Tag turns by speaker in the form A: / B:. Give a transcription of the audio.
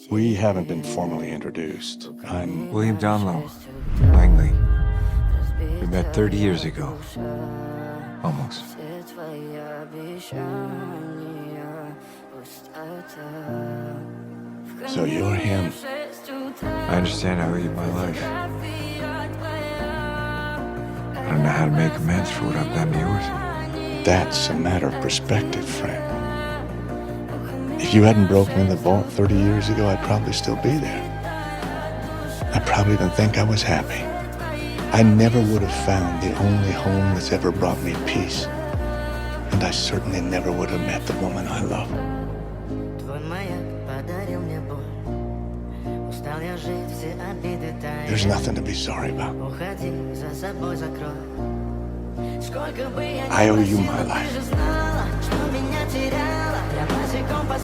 A: We haven't been formally introduced. I'm...
B: William Donlow, Langley. We met 30 years ago. Almost.
A: So you're him.
B: I understand I owe you my life. I don't know how to make amends for what I've done to yours.
A: That's a matter of perspective, friend. If you hadn't broken in the vault 30 years ago, I'd probably still be there. I'd probably even think I was happy. I never would have found the only home that's ever brought me peace. And I certainly never would have met the woman I love. There's nothing to be sorry about. I owe you my life.